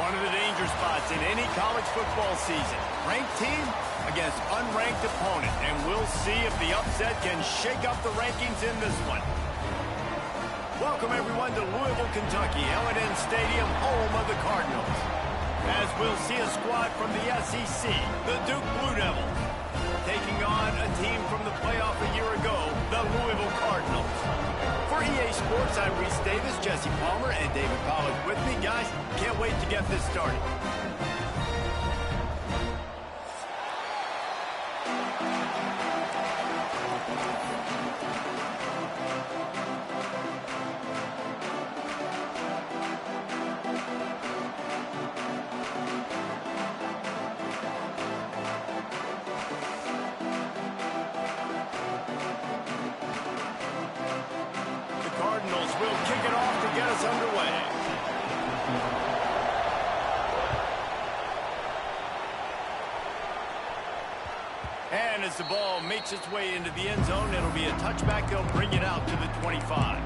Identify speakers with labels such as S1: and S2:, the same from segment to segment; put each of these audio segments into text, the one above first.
S1: One of the danger spots in any college football season. Ranked team against unranked opponent. And we'll see if the upset can shake up the rankings in this one. Welcome, everyone, to Louisville, Kentucky, L&N Stadium, home of the Cardinals. As we'll see a squad from the SEC, the Duke Blue Devils, taking on a team from the playoff a year ago, the Louisville Cardinals. For EA Sports, I'm Reese Davis, Jesse Palmer, and David Pollack with me. Guys, can't wait to get this started. And as the ball makes its way into the end zone, it'll be a touchback. They'll bring it out to the 25.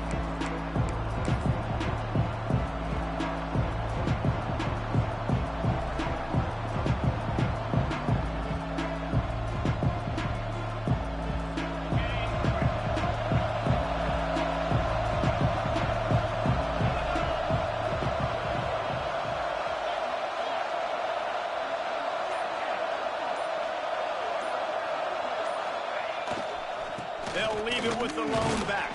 S1: They'll leave it with the lone back.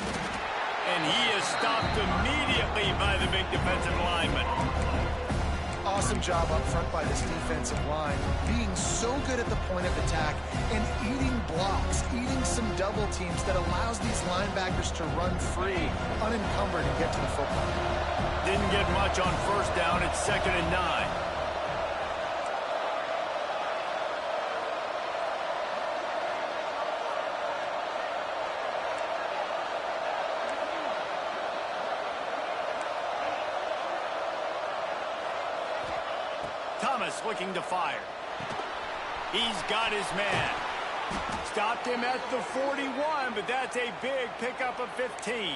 S1: And he is stopped immediately by the big defensive lineman.
S2: Awesome job up front by this defensive line. Being so good at the point of attack and eating blocks, eating some double teams that allows these linebackers to run free, unencumbered, and get to the football.
S1: Didn't get much on first down. It's 2nd and 9. Thomas looking to fire. He's got his man. Stopped him at the 41, but that's a big pickup of 15.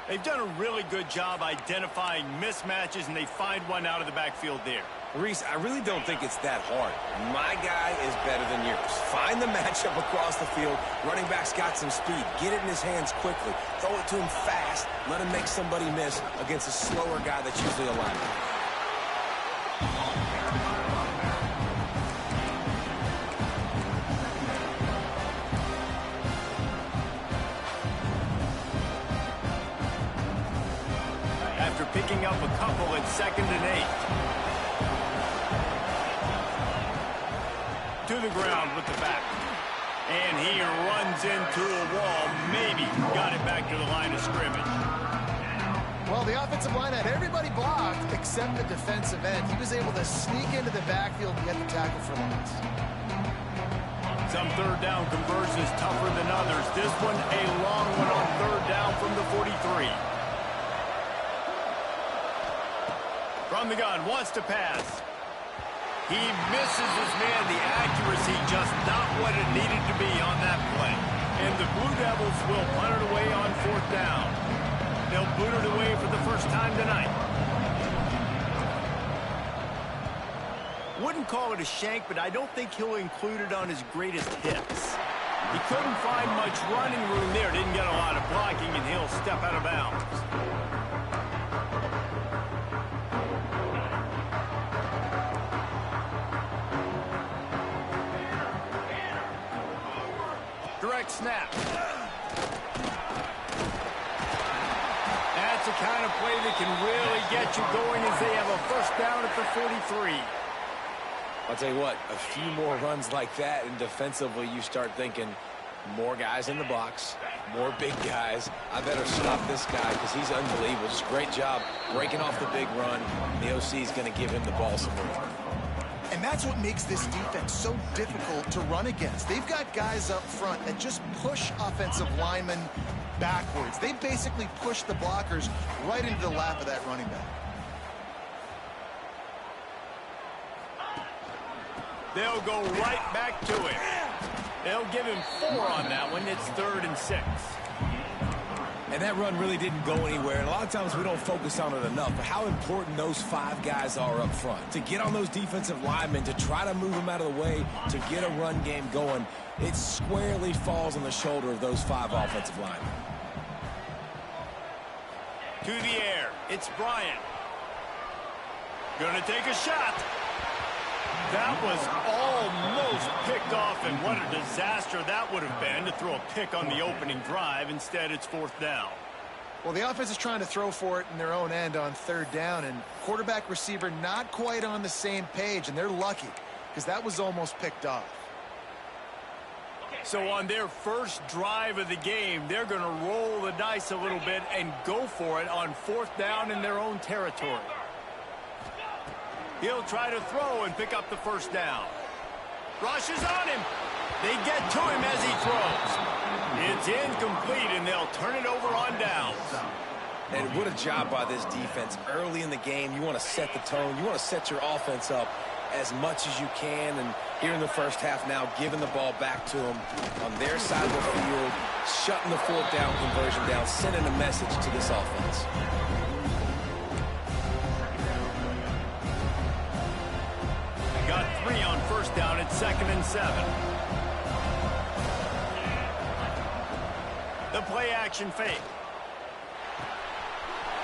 S1: They've done a really good job identifying mismatches, and they find one out of the backfield there.
S3: Reese, I really don't think it's that hard. My guy is better than yours. Find the matchup across the field. Running back's got some speed. Get it in his hands quickly. Throw it to him fast. Let him make somebody miss against a slower guy that's usually a linebacker.
S1: After picking up a couple at 2nd and 8. To the ground with the back. And he runs into a wall. Maybe got it back to the line of scrimmage.
S2: Well, the offensive line had everybody blocked except the defensive end. He was able to sneak into the backfield and get the tackle for loss.
S1: Some third down conversions tougher than others. This one a long one on third down from the 43. From the gun, wants to pass. He misses his man. The accuracy just not what it needed to be on that play. And the Blue Devils will punt it away on 4th down. They'll boot it away for the first time tonight. Wouldn't call it a shank, but I don't think he'll include it on his greatest hits. He couldn't find much running room there. Didn't get a lot of blocking, and he'll step out of bounds. Direct snap. That's the kind of play that can really get you going as they have a first down at the 43.
S3: I'll tell you what, a few more runs like that, and defensively you start thinking more guys in the box, more big guys. I better stop this guy because he's unbelievable. Just great job breaking off the big run. The OC is going to give him the ball some more.
S2: And that's what makes this defense so difficult to run against. They've got guys up front that just push offensive linemen backwards. They basically push the blockers right into the lap of that running back.
S1: They'll go right back to it. They'll give him 4 on that one. It's 3rd and 6.
S3: And that run really didn't go anywhere. And a lot of times we don't focus on it enough. But how important those 5 guys are up front. To get on those defensive linemen, to try to move them out of the way, to get a run game going, it squarely falls on the shoulder of those 5 offensive linemen.
S1: To the air, it's Bryant. Gonna take a shot. That was almost picked off, and what a disaster that would have been to throw a pick on the opening drive. Instead, it's 4th down.
S2: Well, the offense is trying to throw for it in their own end on 3rd down, and quarterback receiver not quite on the same page, and they're lucky because that was almost picked off.
S1: So on their first drive of the game, they're going to roll the dice a little bit and go for it on 4th down in their own territory. He'll try to throw and pick up the 1st down. Rushes on him. They get to him as he throws. It's incomplete, and they'll turn it over on downs.
S3: And what a job by this defense. Early in the game, you want to set the tone. You want to set your offense up as much as you can. And here in the first half now, giving the ball back to them on their side of the field, shutting the 4th down conversion down, sending a message to this offense.
S1: Got 3 on 1st down at 2nd and 7. The play action fake.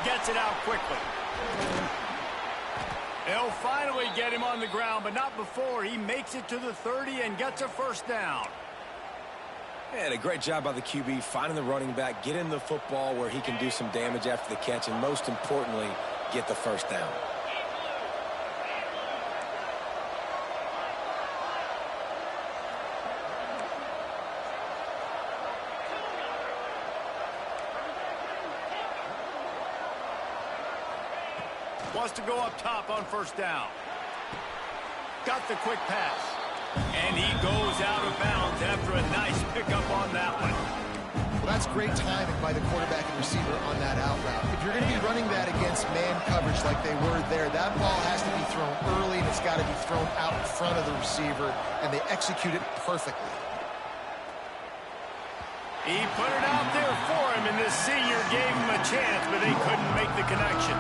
S1: Gets it out quickly. They'll finally get him on the ground, but not before he makes it to the 30 and gets a 1st down.
S3: And a great job by the QB finding the running back, getting the football where he can do some damage after the catch, and most importantly, get the 1st down.
S1: Wants to go up top on 1st down. Got the quick pass. And he goes out of bounds after a nice pickup on that one.
S2: Well, that's great timing by the quarterback and receiver on that out route. If you're going to be running that against man coverage like they were there, that ball has to be thrown early, and it's got to be thrown out in front of the receiver, and they execute it perfectly.
S1: He put it out there for him, and this senior gave him a chance, but they couldn't make the connection.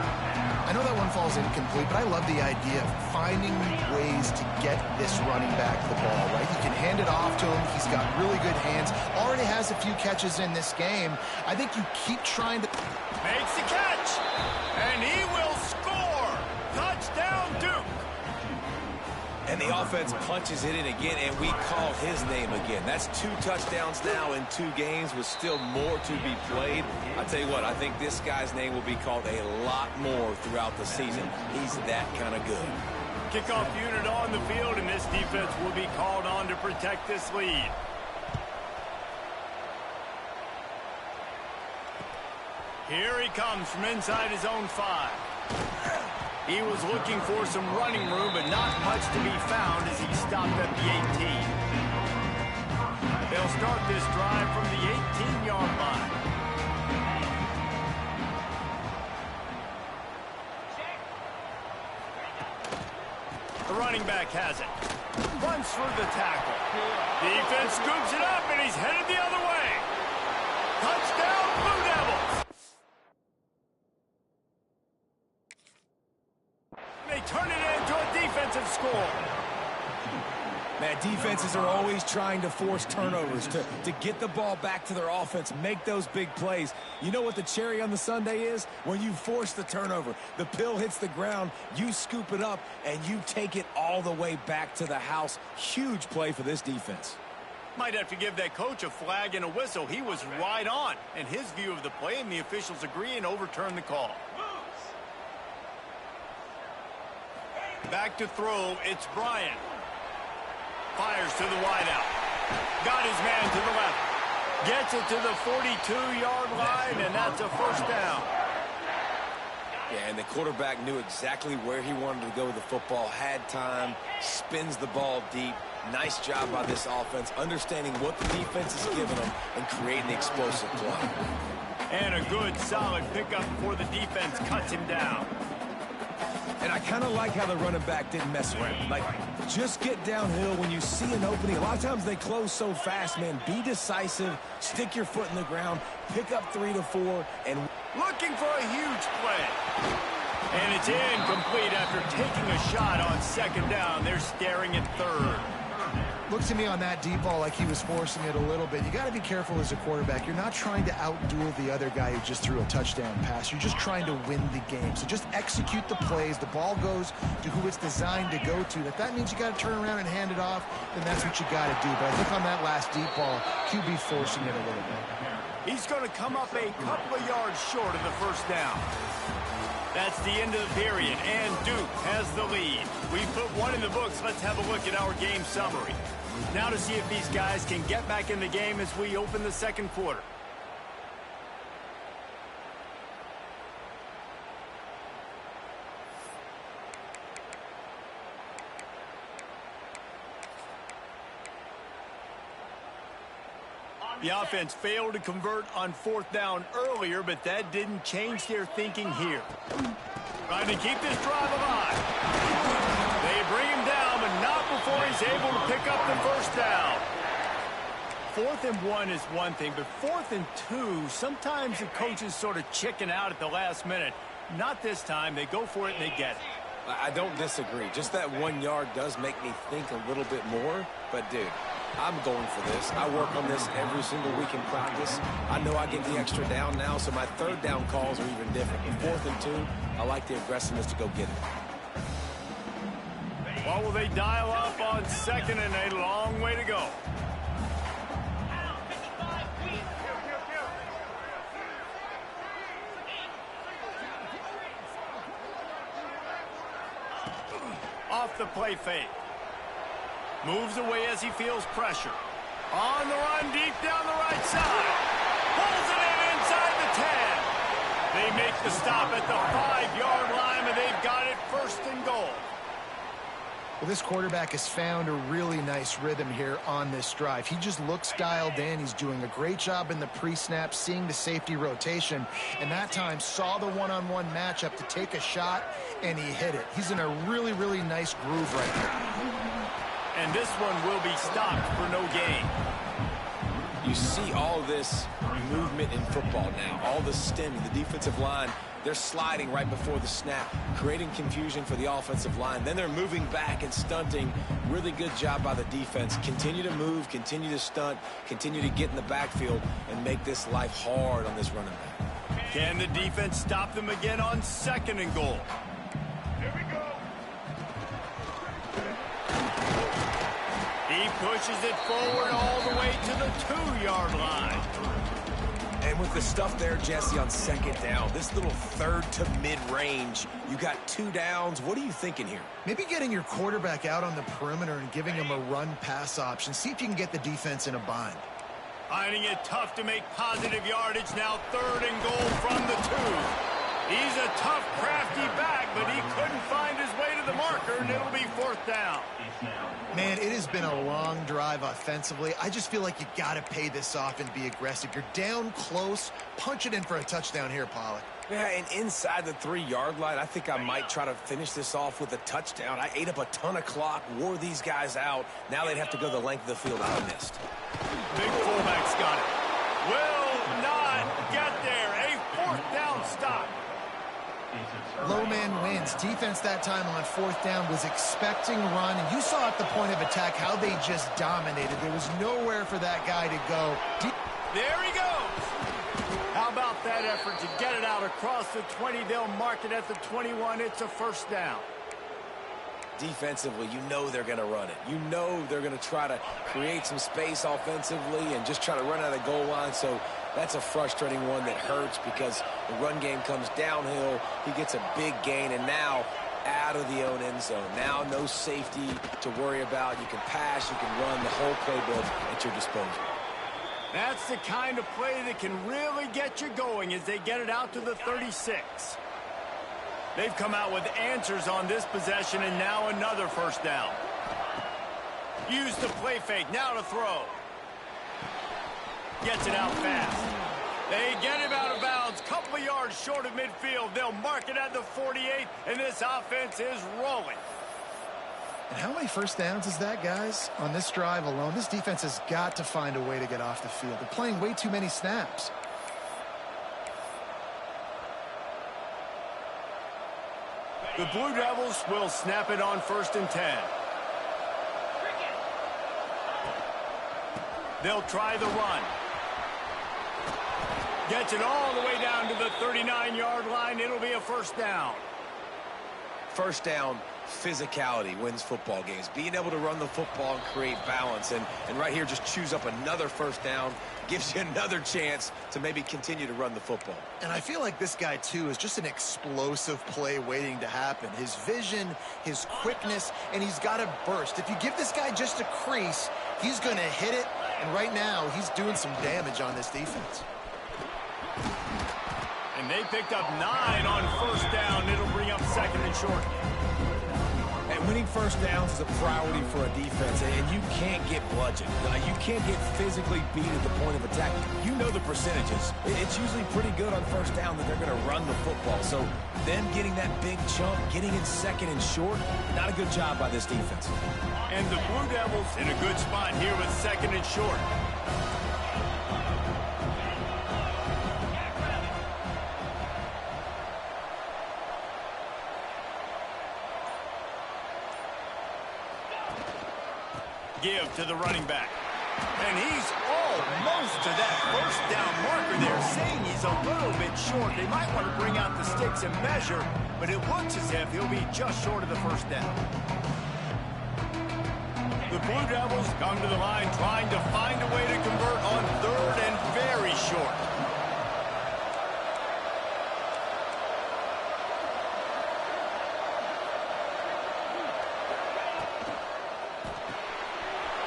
S2: I know that one falls incomplete, but I love the idea of finding ways to get this running back the ball, right? You can hand it off to him. He's got really good hands. Already has a few catches in this game. I think you keep trying to...
S1: Makes the catch, and he will score. Touchdown, Duke.
S3: And the offense punches it in again, and we call his name again. That's 2 touchdowns now in 2 games with still more to be played. I tell you what, I think this guy's name will be called a lot more throughout the season. He's that kind of good.
S1: Kickoff unit on the field, and this defense will be called on to protect this lead. Here he comes from inside his own 5. He was looking for some running room, but not much to be found as he stopped at the 18. They'll start this drive from the 18-yard line. The running back has it. Runs through the tackle. Defense scoops it up, and he's headed the other way. Touchdown, Blue Devils! They turn it into a defensive score.
S3: Man, defenses are always trying to force turnovers to get the ball back to their offense, make those big plays. You know what the cherry on the sundae is? When you force the turnover, the pill hits the ground, you scoop it up, and you take it all the way back to the house. Huge play for this defense.
S1: Might have to give that coach a flag and a whistle. He was right on in his view of the play, and the officials agree and overturn the call. Back to throw, it's Bryant. Fires to the wideout. Got his man to the left. Gets it to the 42-yard line, and that's a 1st down.
S3: Yeah, and the quarterback knew exactly where he wanted to go with the football, had time, spins the ball deep. Nice job by this offense, understanding what the defense is giving them and creating the explosive play.
S1: And a good, solid pickup before the defense cuts him down.
S3: And I kind of like how the running back didn't mess around. Like, Just get downhill when you see an opening. A lot of times they close so fast, man. Be decisive. Stick your foot in the ground. Pick up 3 to 4. And
S1: looking for a huge play. And it's incomplete after taking a shot on second down. They're staring at third.
S2: Look to me on that deep ball like he was forcing it a little bit. You got to be careful as a quarterback. You're not trying to outduel the other guy who just threw a touchdown pass. You're just trying to win the game. So just execute the plays. The ball goes to who it's designed to go to. If that means you got to turn around and hand it off, then that's what you got to do. But I think on that last deep ball, QB forcing it a little bit.
S1: He's going to come up a couple of yards short of the first down. That's the end of the period, and Duke has the lead. We put one in the books. Let's have a look at our game summary. Now to see if these guys can get back in the game as we open the second quarter. The offense failed to convert on fourth down earlier, but that didn't change their thinking here. Trying to keep this drive alive. They bring him down, but not before he's able to pick up the first down. 4th and 1 is one thing, but 4th and 2, sometimes the coaches sort of chicken out at the last minute. Not this time. They go for it and they get it.
S3: I don't disagree. Just that 1 yard does make me think a little bit more. But, dude, I'm going for this. I work on this every single week in practice. I know I get the extra down now, so my third down calls are even different. But 4th and 2, I like the aggressiveness to go get it.
S1: What will they dial up on second and a long way to go? Off the play fake. Moves away as he feels pressure. On the run, deep down the right side. Pulls it in inside the 10. They make the stop at the 5-yard line, and they've got it 1st and goal.
S2: Well, this quarterback has found a really nice rhythm here on this drive. He just looks dialed in. He's doing a great job in the pre-snap, seeing the safety rotation, and that time saw the one-on-one matchup to take a shot, and he hit it. He's in a really, really nice groove right now.
S1: And this one will be stopped for no gain.
S3: You see all this movement in football now, all the stemming, the defensive line. They're sliding right before the snap, creating confusion for the offensive line. Then they're moving back and stunting. Really good job by the defense. Continue to move, continue to stunt, continue to get in the backfield, and make this life hard on this running back.
S1: Can the defense stop them again on 2nd and goal? Here we go. He pushes it forward all the way to the 2-yard line.
S3: And with the stuff there, Jesse, on 2nd down, this little 3rd to mid-range, you got 2 downs. What are you thinking here?
S2: Maybe getting your quarterback out on the perimeter and giving him a run-pass option. See if you can get the defense in a bind.
S1: Finding it tough to make positive yardage. Now 3rd and goal from the 2. He's a tough, crafty back, but he couldn't find his way to the marker, and it'll be 4th down.
S2: Man, it has been a long drive offensively. I just feel like you got to pay this off and be aggressive. You're down close. Punch it in for a touchdown here, Pollack.
S3: Yeah, and inside the 3-yard line, I think I might try to finish this off with a touchdown. I ate up a ton of clock, wore these guys out. Now they'd have to go the length of the field I missed.
S1: Big fullback's got it. Will not get there. A 4th down stop.
S2: Low man wins. Defense that time on 4th down was expecting run, and you saw at the point of attack how they just dominated. There was nowhere for that guy to go.
S1: There he goes. How about that effort to get it out across the 20? They'll mark it at the 21. It's a 1st down.
S3: Defensively, you know they're going to run it. You know they're going to try to create some space offensively and just try to run out of the goal line. So that's a frustrating one that hurts because the run game comes downhill. He gets a big gain, and now out of the own end zone. Now no safety to worry about. You can pass, you can run, the whole playbook at your disposal.
S1: That's the kind of play that can really get you going as they get it out to the 36. They've come out with answers on this possession, and now another 1st down. Use the play fake, now to throw. Gets it out fast. They get him out of bounds, couple of yards short of midfield. They'll mark it at the 48, and this offense is rolling.
S2: And how many first downs is that, guys? On this drive alone, this defense has got to find a way to get off the field. They're playing way too many snaps.
S1: The Blue Devils will snap it on 1st and 10. They'll try the run. Gets it all the way down to the 39-yard line. It'll be a first down.
S3: First down, physicality wins football games. Being able to run the football and create balance. And right here, just choose up another first down. Gives you another chance to maybe continue to run the football.
S2: And I feel like this guy, too, is just an explosive play waiting to happen. His vision, his quickness, and he's got a burst. If you give this guy just a crease, he's going to hit it. And right now, he's doing some damage on this defense.
S1: And they picked up 9 on first down. It'll bring up 2nd and short.
S3: And winning first downs is a priority for a defense, and you can't get bludgeoned. You can't get physically beat at the point of attack. You know the percentages. It's usually pretty good on first down that they're going to run the football. So them getting that big chunk, getting it 2nd and short, not a good job by this defense.
S1: And the Blue Devils in a good spot here with 2nd and short. Give to the running back. And he's almost to that first down marker there, saying he's a little bit short. They might want to bring out the sticks and measure, but it looks as if he'll be just short of the first down. The Blue Devils come to the line trying to find a way to convert on 3rd and very short.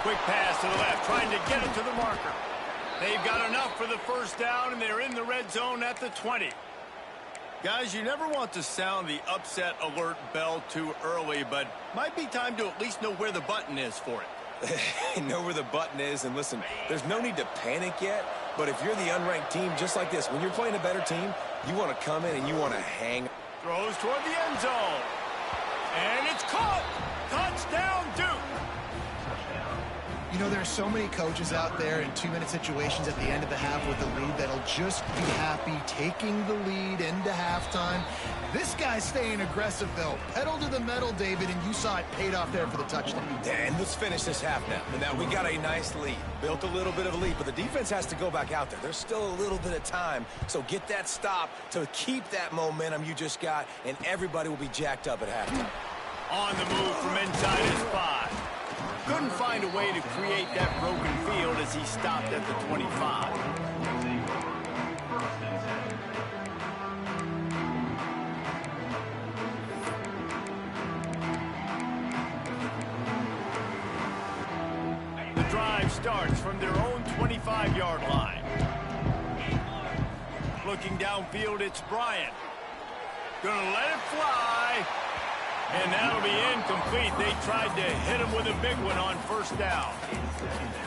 S1: Quick pass to the left, trying to get it to the marker. They've got enough for the first down, and they're in the red zone at the 20. Guys, you never want to sound the upset alert bell too early, but might be time to at least know where the button is for it.
S3: Know where the button is, and listen, there's no need to panic yet, but if you're the unranked team, just like this, when you're playing a better team, you want to come in and you want to hang.
S1: Throws toward the end zone. And it's caught. Touchdown, Duke.
S2: You know, there are so many coaches out there in 2-minute situations at the end of the half with the lead that'll just be happy taking the lead into halftime. This guy's staying aggressive, though. Pedal to the metal, David, and you saw it paid off there for the touchdown.
S3: And let's finish this half now. And now we got a nice lead. Built a little bit of a lead, but the defense has to go back out there. There's still a little bit of time, so get that stop to keep that momentum you just got, and everybody will be jacked up at halftime.
S1: On the move from inside his 5. Couldn't find a way to create that broken field as he stopped at the 25. The drive starts from their own 25-yard line. Looking downfield, it's Bryant. Gonna let it fly. And that'll be incomplete. They tried to hit him with a big one on first down.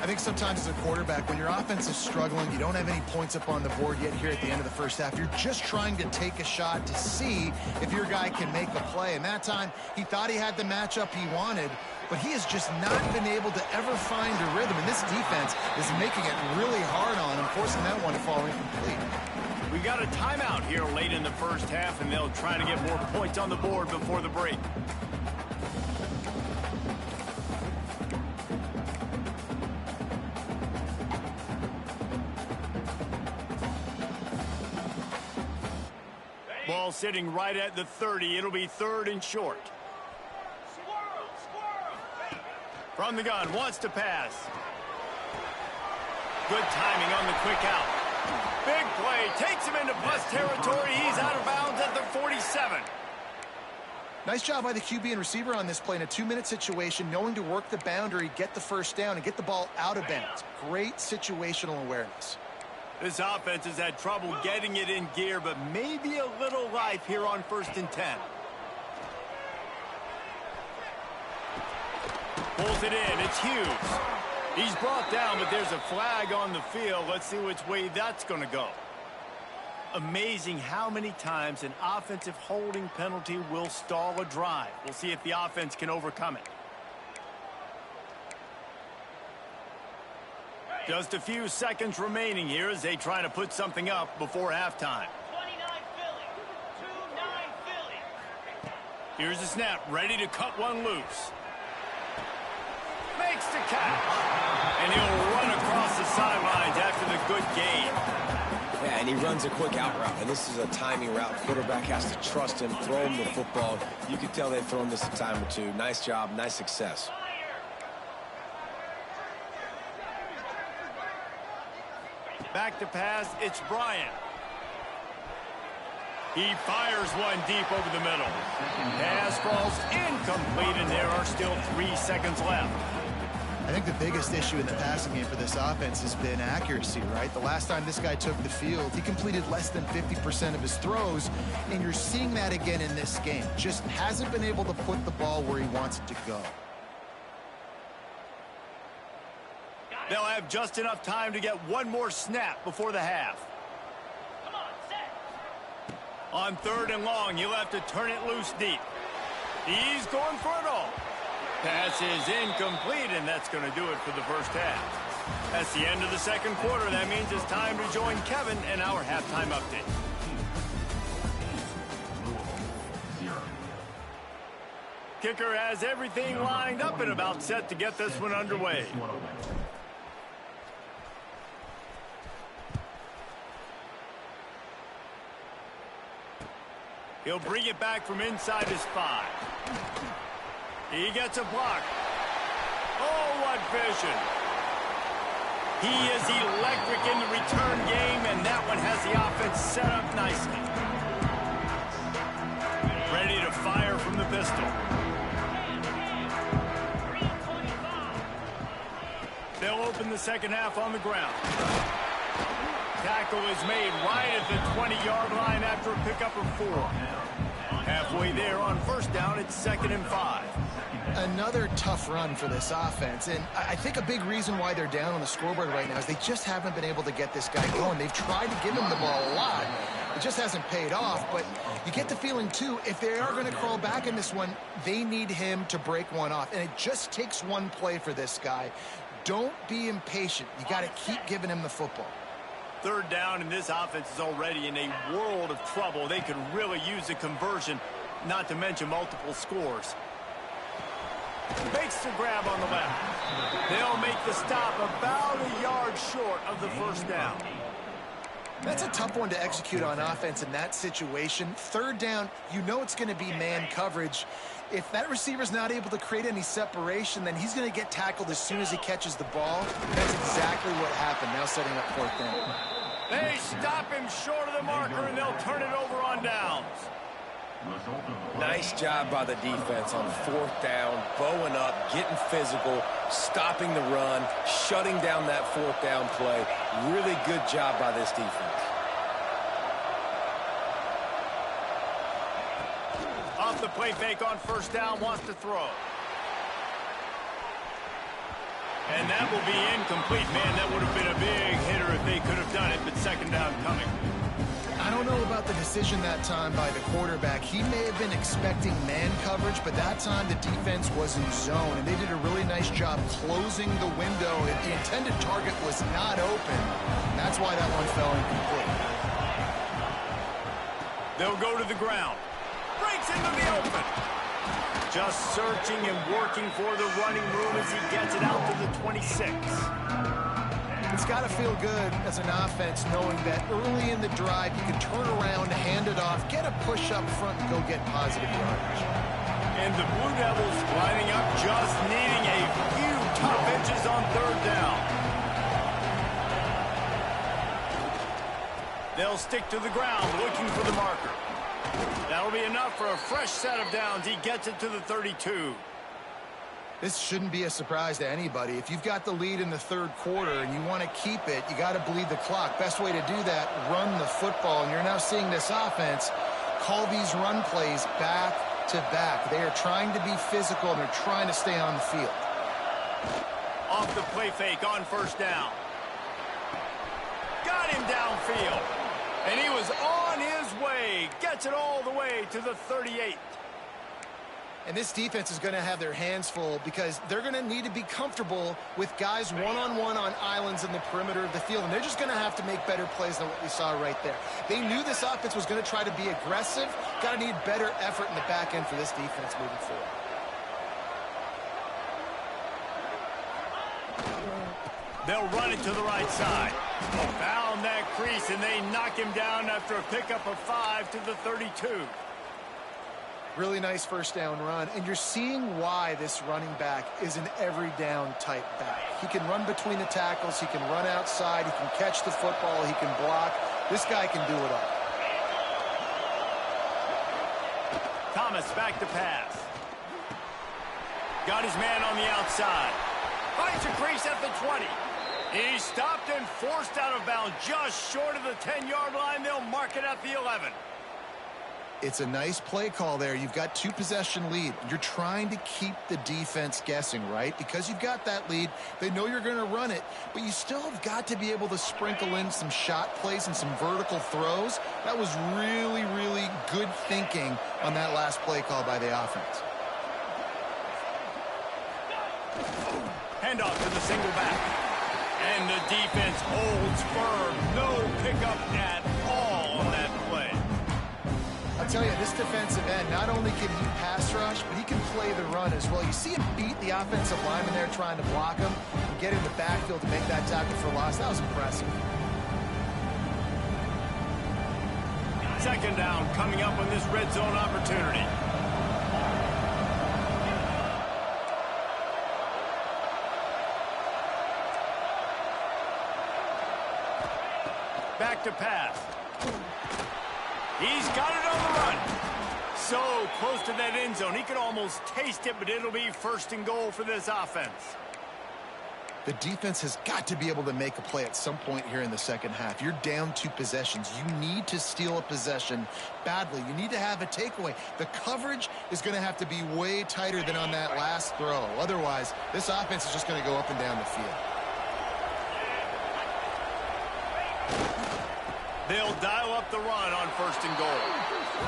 S2: I think sometimes as a quarterback, when your offense is struggling, you don't have any points up on the board yet here at the end of the first half. You're just trying to take a shot to see if your guy can make a play. And that time, he thought he had the matchup he wanted, but he has just not been able to ever find a rhythm. And this defense is making it really hard on him, forcing that one to fall incomplete.
S1: We got a timeout here late in the first half, and they'll try to get more points on the board before the break. Ball sitting right at the 30. It'll be 3rd and short. From the gun, wants to pass. Good timing on the quick out. Big play, takes him into plus territory. He's out of bounds at the 47.
S2: Nice job by the QB and receiver on this play in a 2-minute situation, knowing to work the boundary, get the first down, and get the ball out of bounds. Great situational awareness.
S1: This offense has had trouble getting it in gear, but maybe a little life here on 1st and 10. Pulls it in, it's Hughes. He's brought down, but there's a flag on the field. Let's see which way that's going to go. Amazing how many times an offensive holding penalty will stall a drive. We'll see if the offense can overcome it. Just a few seconds remaining here as they try to put something up before halftime.
S4: 29 Philly. 2-9 Philly.
S1: Here's the snap, ready to cut one loose. Makes the catch. And he'll run across the sidelines after the good gain.
S3: Yeah, and he runs a quick out route, and this is a timing route. Quarterback has to trust him, throw him the football. You can tell they've thrown this a time or two. Nice job, nice success.
S1: Back to pass, it's Bryant. He fires one deep over the middle. Pass falls incomplete, and there are still 3 seconds left.
S2: I think the biggest issue in the passing game for this offense has been accuracy, right? The last time this guy took the field, he completed less than 50% of his throws, and you're seeing that again in this game. Just hasn't been able to put the ball where he wants it to go.
S1: They'll have just enough time to get one more snap before the half.
S4: Come on, set.
S1: On 3rd and long, he'll have to turn it loose deep. He's going for it all. Pass is incomplete, and that's going to do it for the first half. That's the end of the second quarter. That means it's time to join Kevin in our halftime update. Kicker has everything lined up and about set to get this one underway. He'll bring it back from inside his 5. He gets a block. Oh, what vision. He is electric in the return game, and that one has the offense set up nicely. Ready to fire from the pistol. They'll open the second half on the ground. Tackle is made right at the 20-yard line after a pickup of 4. Halfway there on first down, it's 2nd and 5.
S2: Another tough run for this offense, and I think a big reason why they're down on the scoreboard right now is they just haven't been able to get this guy going. They've tried to give him the ball a lot. It just hasn't paid off, but you get the feeling, too, if they are going to crawl back in this one, they need him to break one off, and it just takes one play for this guy. Don't be impatient. You got to keep giving him the football.
S1: 3rd down, and this offense is already in a world of trouble. They could really use a conversion, not to mention multiple scores. Makes the grab on the left. They'll make the stop about a yard short of the first down.
S2: That's a tough one to execute on offense in that situation. 3rd down, you know it's going to be man coverage. If that receiver's not able to create any separation, then he's going to get tackled as soon as he catches the ball. That's exactly what happened, now setting up 4th down.
S1: They stop him short of the marker, and they'll turn it over on downs.
S3: Nice job by the defense on 4th down, bowing up, getting physical, stopping the run, shutting down that 4th down play. Really good job by this defense.
S1: Off the play fake on first down, wants to throw. And that will be incomplete. Man, that would have been a big hitter if they could have done it, but 2nd down coming.
S2: I don't know about the decision that time by the quarterback. He may have been expecting man coverage, but that time the defense was in zone, and they did a really nice job closing the window. The intended target was not open. That's why that one fell incomplete.
S1: They'll go to the ground. Breaks into the open. Just searching and working for the running room as he gets it out to the 26.
S2: It's got to feel good as an offense knowing that early in the drive you can turn around, hand it off, get a push up front, and go get positive yardage.
S1: And the Blue Devils lining up, just needing a few tough inches on 3rd down. They'll stick to the ground looking for the marker. That'll be enough for a fresh set of downs. He gets it to the 32.
S2: This shouldn't be a surprise to anybody. If you've got the lead in the 3rd quarter and you want to keep it, you got to bleed the clock. Best way to do that, run the football. And you're now seeing this offense call these run plays back to back. They are trying to be physical, and they're trying to stay on the field.
S1: Off the play fake on first down. Got him downfield. And he was on his way. Gets it all the way to the 38.
S2: And this defense is going to have their hands full because they're going to need to be comfortable with guys one-on-one on islands in the perimeter of the field. And they're just going to have to make better plays than what we saw right there. They knew this offense was going to try to be aggressive. Got to need better effort in the back end for this defense moving forward.
S1: They'll run it to the right side. Found that crease, and they knock him down after a pickup of 5 to the 32.
S2: Really nice first down run, and you're seeing why this running back is an every down type back. He can run between the tackles, he can run outside, he can catch the football, he can block. This guy can do it all.
S1: Thomas back to pass. Got his man on the outside. Finds a crease at the 20. He's stopped and forced out of bounds just short of the 10-yard line. They'll mark it at the 11.
S2: It's a nice play call there. You've got 2-possession lead. You're trying to keep the defense guessing, right? Because you've got that lead. They know you're going to run it, but you still have got to be able to sprinkle in some shot plays and some vertical throws. That was really, really good thinking on that last play call by the offense.
S1: Handoff to the single back. And the defense holds firm. No pickup at all on that play.
S2: I'll tell you, this defensive end, not only can he pass rush, but he can play the run as well. You see him beat the offensive lineman there trying to block him and get in the backfield to make that tackle for loss. That was impressive.
S1: Second down coming up on this red zone opportunity. Back to pass. He's got it on the run. So close to that end zone. He could almost taste it, but it'll be first and goal for this offense.
S2: The defense has got to be able to make a play at some point here in the second half. You're down 2 possessions. You need to steal a possession badly. You need to have a takeaway. The coverage is going to have to be way tighter than on that last throw. Otherwise, this offense is just going to go up and down the field.
S1: They'll dial up the run on first and goal.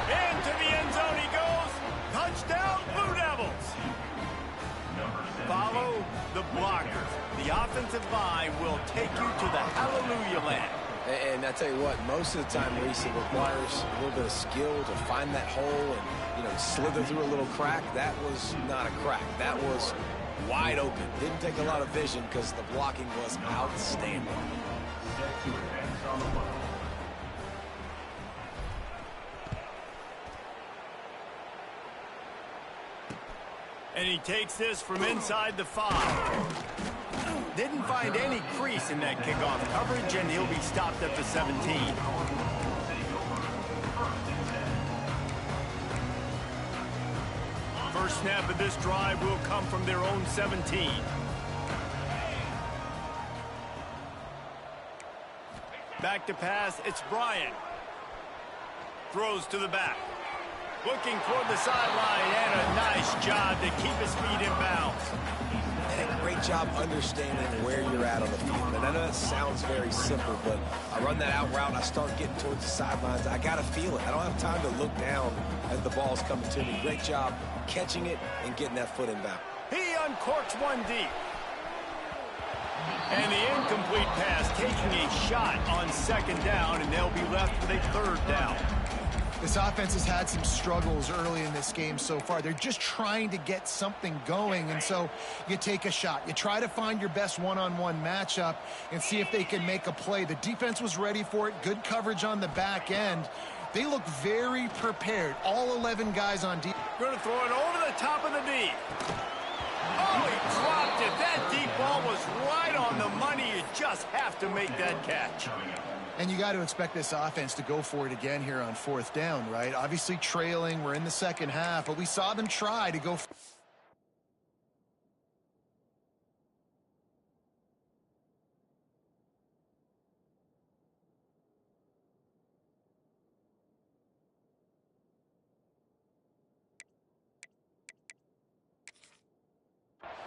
S1: Into the end zone he goes. Touchdown, Blue Devils. Follow the blockers. The offensive line will take you to the hallelujah land.
S3: And I tell you what, most of the time, Reese, it requires a little bit of skill to find that hole and, slither through a little crack. That was not a crack. That was wide open. Didn't take a lot of vision because the blocking was outstanding.
S1: And he takes this from inside the 5. Didn't find any crease in that kickoff coverage, and he'll be stopped at the 17. First snap of this drive will come from their own 17. Back to pass, it's Bryant. Throws to the back. Looking toward the sideline, and a nice job to keep his feet in bounds.
S3: And a great job understanding where you're at on the field. And I know that sounds very simple, but I run that out route, I start getting towards the sidelines. I got to feel it. I don't have time to look down as the ball's coming to me. Great job catching it and getting that foot in bounds.
S1: He uncorks one deep. And the incomplete pass taking a shot on second down, and they'll be left with a third down.
S2: This offense has had some struggles early in this game so far. They're just trying to get something going, and so you take a shot. You try to find your best one-on-one matchup and see if they can make a play. The defense was ready for it. Good coverage on the back end. They look very prepared. All 11 guys on deep.
S1: Going to throw it over the top of the D. Oh, he dropped it. That deep ball was right on the money. You just have to make that catch.
S2: And you got to expect this offense to go for it again here on fourth down, right? Obviously trailing. We're in the second half, but we saw them try to go.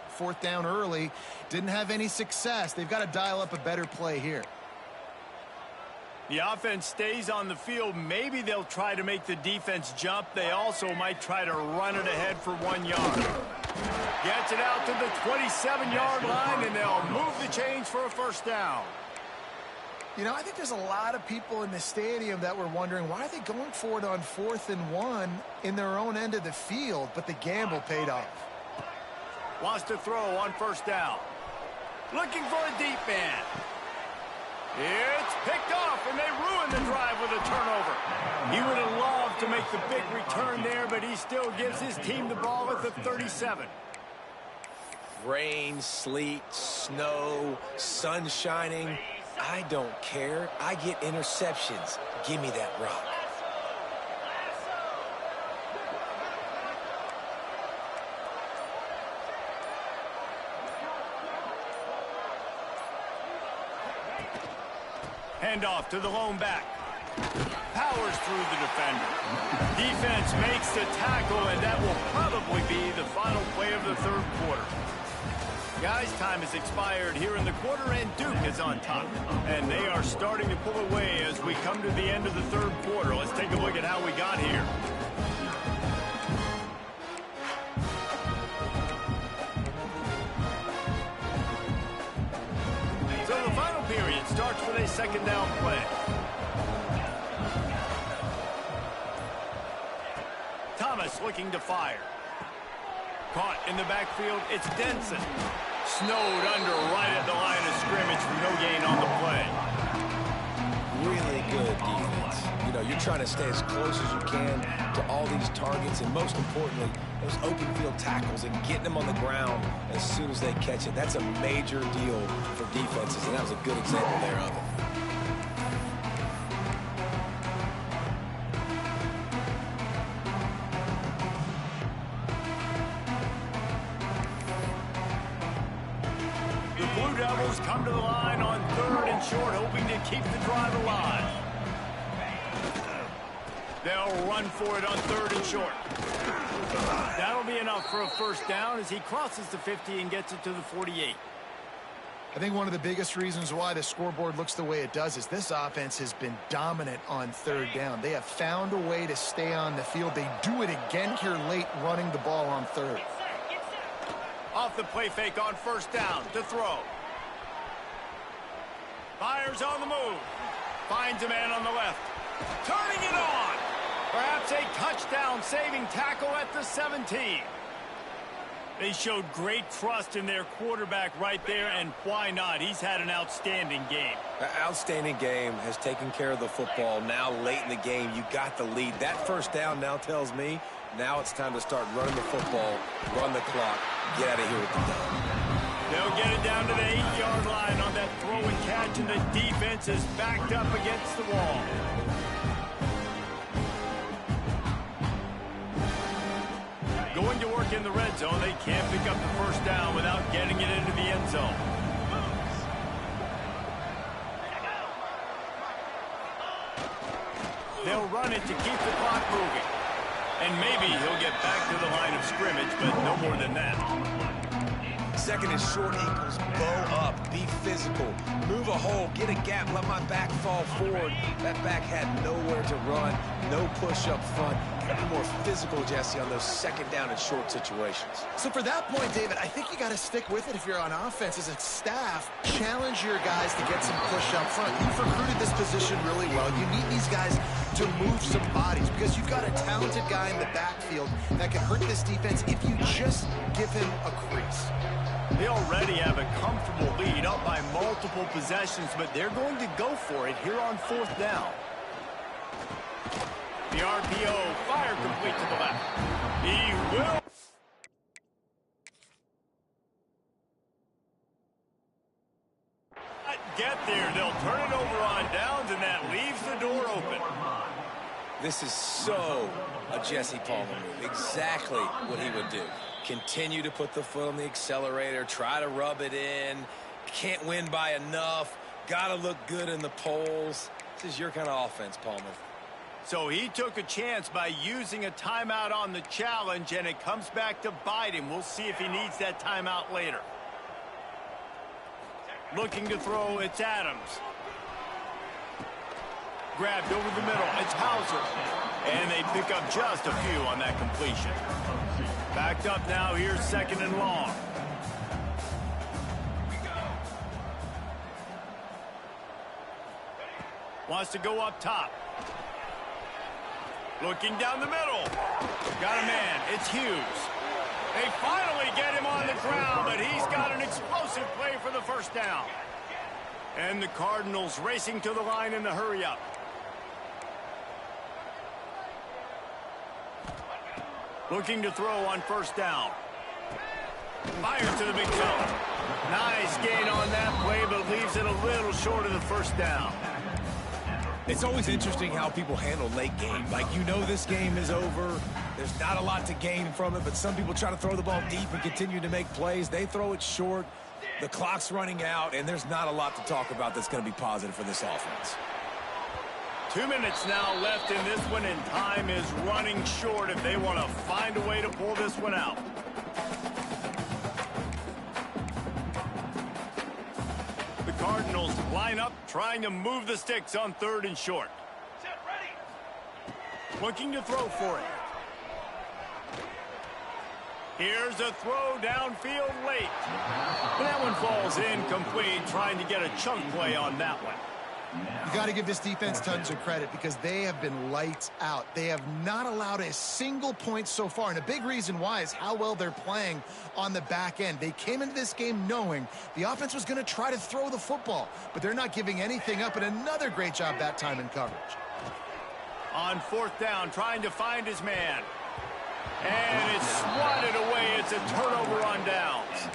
S2: Fourth down early. Didn't have any success. They've got to dial up a better play here.
S1: The offense stays on the field. Maybe they'll try to make the defense jump. They also might try to run it ahead for 1 yard. Gets it out to the 27-yard line, and they'll move the chains for a first down.
S2: You know, I think there's a lot of people in the stadium that were wondering, why are they going for it on 4th and 1 in their own end of the field? But the gamble paid off.
S1: Wants to throw on first down. Looking for a deep man. It's picked off, and they ruin the drive with a turnover. He would have loved to make the big return there, but he still gives his team the ball at the 37.
S3: Rain, sleet, snow, sun shining. I don't care. I get interceptions. Give me that rock.
S1: Handoff to the lone back. Powers through the defender. Defense makes the tackle, and that will probably be the final play of the third quarter. Guys, time has expired here in the quarter, and Duke is on top. And they are starting to pull away as we come to the end of the third quarter. Let's take a look at how we got here. So the final period starts with a second down play. Thomas looking to fire. Caught in the backfield, it's Denson. Snowed under right at the line of scrimmage for no gain on the play.
S3: Really good defense. You know, you're trying to stay as close as you can to all these targets, and most importantly, those open field tackles and getting them on the ground as soon as they catch it. That's a major deal for defenses, and that was a good example there of it.
S1: Come to the line on 3rd and short, hoping to keep the drive alive. They'll run for it on 3rd and short. That'll be enough for a first down as he crosses the 50 and gets it to the 48.
S2: I think one of the biggest reasons why the scoreboard looks the way it does is this offense has been dominant on 3rd down. They have found a way to stay on the field. They do it again here late, running the ball on 3rd.
S1: Off the play fake on first down to throw. Fires on the move. Finds a man on the left. Turning it on. Perhaps a touchdown-saving tackle at the 17. They showed great trust in their quarterback right there, and why not? He's had an outstanding game.
S3: An outstanding game, has taken care of the football. Now late in the game, you got the lead. That first down now tells me now it's time to start running the football, run the clock, get out of here with the done.
S1: They'll get it down to the 8-yard line on that throw and catch, and the defense is backed up against the wall. Going to work in the red zone, they can't pick up the first down without getting it into the end zone. They'll run it to keep the clock moving. And maybe he'll get back to the line of scrimmage, but no more than that.
S3: 2nd and short equals bow up, be physical, move a hole, get a gap, let my back fall forward. That back had nowhere to run, no push up front. Got to be more physical, Jesse, on those 2nd down and short situations.
S2: So for that point, David, I think you got to stick with it if you're on offense as a staff. Challenge your guys to get some push up front. You've recruited this position really well. You need these guys to move some bodies because you've got a talented guy in the backfield that can hurt this defense if you just give him a crease.
S1: They already have a comfortable lead up by multiple possessions, but they're going to go for it here on 4th down. The RPO, fire complete to the left. He will. Get there. They'll turn it over on downs, and that leaves the door open.
S3: This is so a Jesse Palmer move. Exactly what he would do. Continue to put the foot on the accelerator, try to rub it in. Can't win by enough. Got to look good in the polls. This is your kind of offense, Palmer.
S1: So he took a chance by using a timeout on the challenge, and it comes back to bite him. We'll see if he needs that timeout later. Looking to throw, it's Adams. Grabbed over the middle. It's Hauser. And they pick up just a few on that completion. Backed up now. Here's 2nd and long. Wants to go up top. Looking down the middle. Got a man. It's Hughes. They finally get him on the ground, but he's got an explosive play for the first down. And the Cardinals racing to the line in the hurry-up. Looking to throw on 1st down. Fires to the big toe. Nice gain on that play, but leaves it a little short of the 1st down.
S3: It's always interesting how people handle late game. Like, you know this game is over. There's not a lot to gain from it, but some people try to throw the ball deep and continue to make plays. They throw it short. The clock's running out, and there's not a lot to talk about that's going to be positive for this offense.
S1: 2 minutes now left in this one, and time is running short if they want to find a way to pull this one out. The Cardinals line up, trying to move the sticks on 3rd and short.
S4: Set, ready.
S1: Looking to throw for it. Here's a throw downfield late. That one falls incomplete, trying to get a chunk play on that one.
S2: You got to give this defense tons of credit because they have been lights out. They have not allowed a single point so far, and a big reason why is how well they're playing on the back end. They came into this game knowing the offense was going to try to throw the football, but they're not giving anything up, and another great job that time in coverage.
S1: On 4th down, trying to find his man. And it's swatted away. It's a turnover on downs.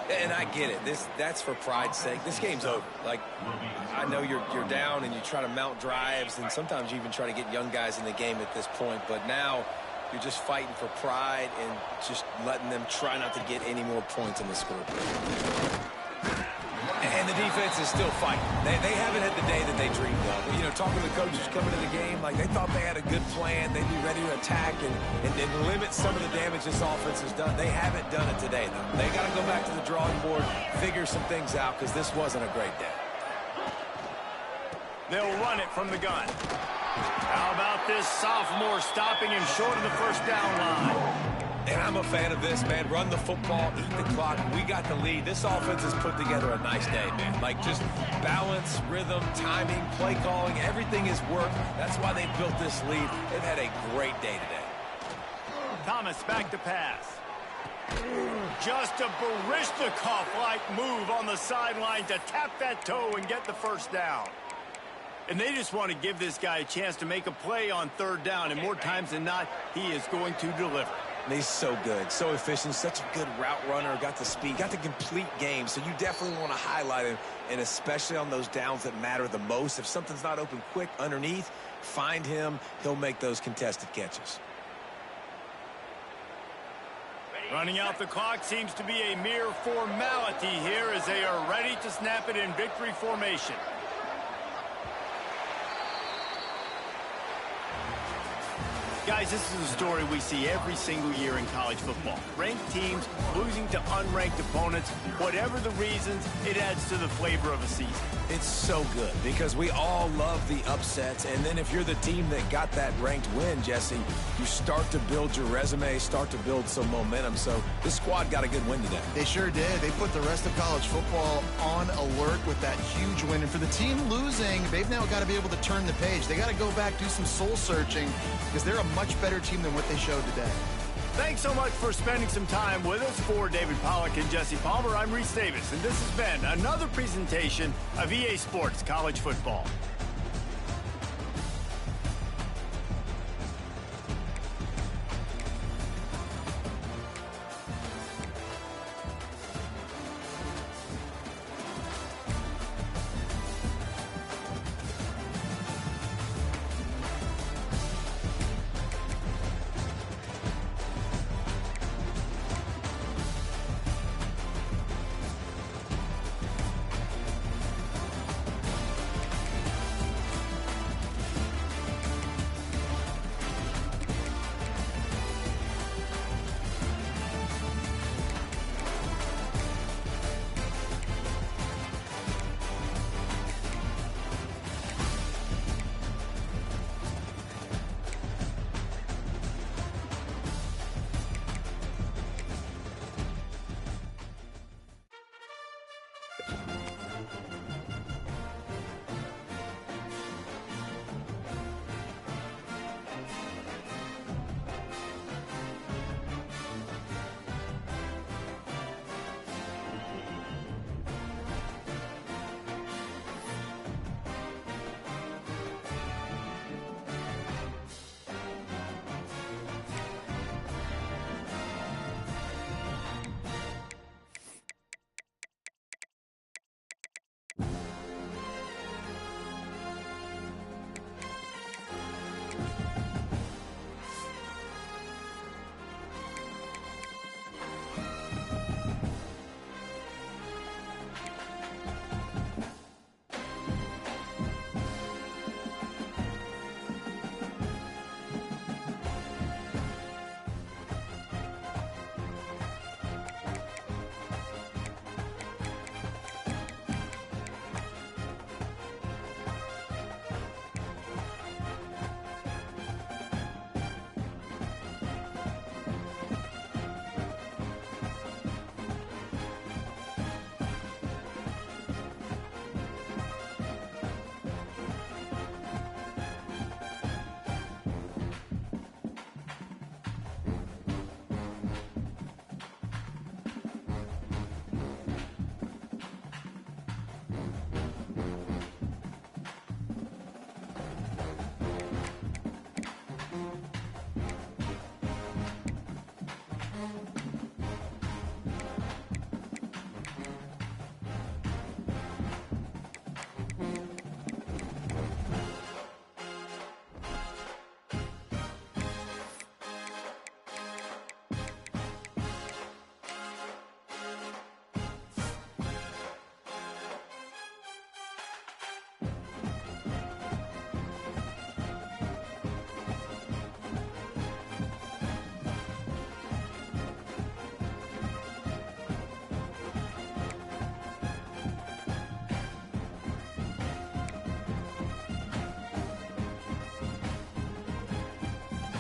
S3: And I get it. That's for pride's sake. This game's over. Like, I know you're down and you try to mount drives, and sometimes you even try to get young guys in the game at this point. But now you're just fighting for pride and just letting them try not to get any more points on the scoreboard. And the defense is still fighting. They haven't had the day that they dreamed of. You know, talking to the coaches coming to the game, like they thought they had a good plan. They'd be ready to attack and limit some of the damage this offense has done. They haven't done it today, though. They got to go back to the drawing board, figure some things out, because this wasn't a great day.
S1: They'll run it from the gun. How about this sophomore stopping him short of the 1st down line?
S3: And I'm a fan of this, man. Run the football, eat the clock. We got the lead. This offense has put together a nice day, man. Like, just balance, rhythm, timing, play calling, everything has worked. That's why they built this lead. They've had a great day today.
S1: Thomas back to pass. Just a Baryshnikov-like move on the sideline to tap that toe and get the 1st down. And they just want to give this guy a chance to make a play on 3rd down, and more times than not, he is going to deliver.
S3: And he's so good, so efficient, such a good route runner, got the speed, got the complete game. So you definitely want to highlight him, and especially on those downs that matter the most. If something's not open quick underneath, find him. He'll make those contested catches.
S1: Running out the clock seems to be a mere formality here as they are ready to snap it in victory formation. Guys, this is a story we see every single year in college football. Ranked teams losing to unranked opponents. Whatever the reasons, it adds to the flavor of a season.
S3: It's so good because we all love the upsets. And then if you're the team that got that ranked win, Jesse, you start to build your resume, start to build some momentum. So this squad got a good win today.
S2: They sure did. They put the rest of college football on alert with that huge win. And for the team losing, they've now got to be able to turn the page. They got to go back, do some soul searching, because they're a much better team than what they showed today.
S1: Thanks so much for spending some time with us. For David Pollack and Jesse Palmer, I'm Reese Davis, and this has been another presentation of EA Sports College Football.